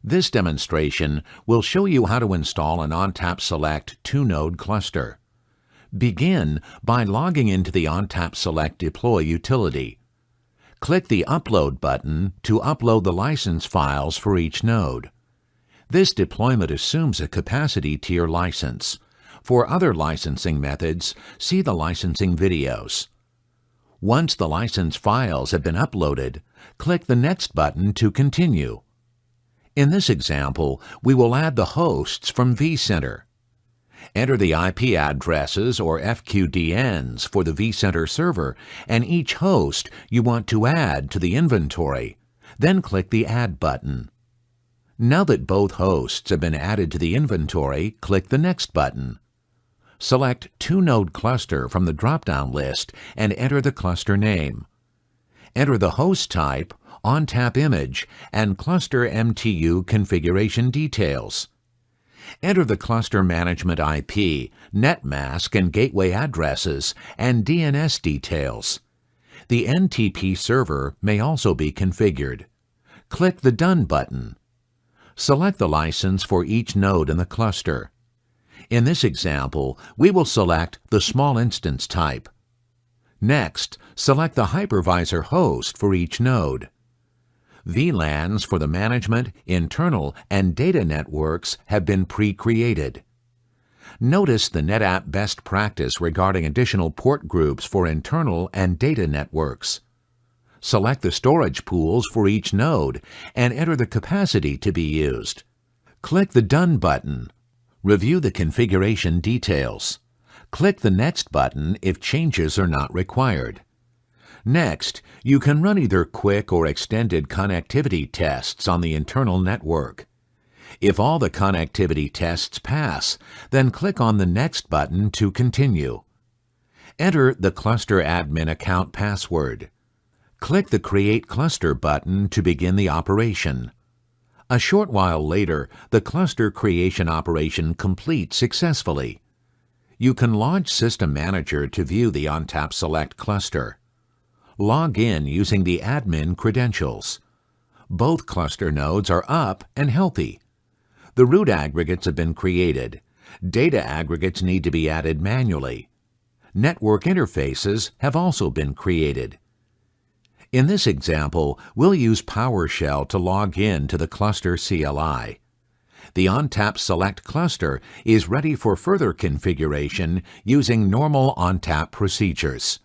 This demonstration will show you how to install an ONTAP Select 2-node cluster. Begin by logging into the ONTAP Select Deploy utility. Click the Upload button to upload the license files for each node. This deployment assumes a capacity tier license. For other licensing methods, see the licensing videos. Once the license files have been uploaded, click the Next button to continue. In this example, we will add the hosts from vCenter. Enter the IP addresses or FQDNs for the vCenter server and each host you want to add to the inventory. Then click the Add button. Now that both hosts have been added to the inventory, click the Next button. Select 2-node cluster from the drop-down list and enter the cluster name. Enter the host type, ONTAP image, and cluster MTU configuration details. Enter the cluster management IP, netmask and gateway addresses, and DNS details. The NTP server may also be configured. Click the Done button. Select the license for each node in the cluster. In this example, we will select the small instance type. Next, select the hypervisor host for each node. VLANs for the management, internal, and data networks have been pre-created. Notice the NetApp best practice regarding additional port groups for internal and data networks. Select the storage pools for each node and enter the capacity to be used. Click the Done button. Review the configuration details. Click the Next button if changes are not required. Next, you can run either quick or extended connectivity tests on the internal network. If all the connectivity tests pass, then click on the Next button to continue. Enter the cluster admin account password. Click the Create Cluster button to begin the operation. A short while later, the cluster creation operation completes successfully. You can launch System Manager to view the ONTAP Select cluster. Log in using the admin credentials. Both cluster nodes are up and healthy. The root aggregates have been created. Data aggregates need to be added manually. Network interfaces have also been created. In this example, we'll use PowerShell to log in to the cluster CLI. The ONTAP Select cluster is ready for further configuration using normal ONTAP procedures.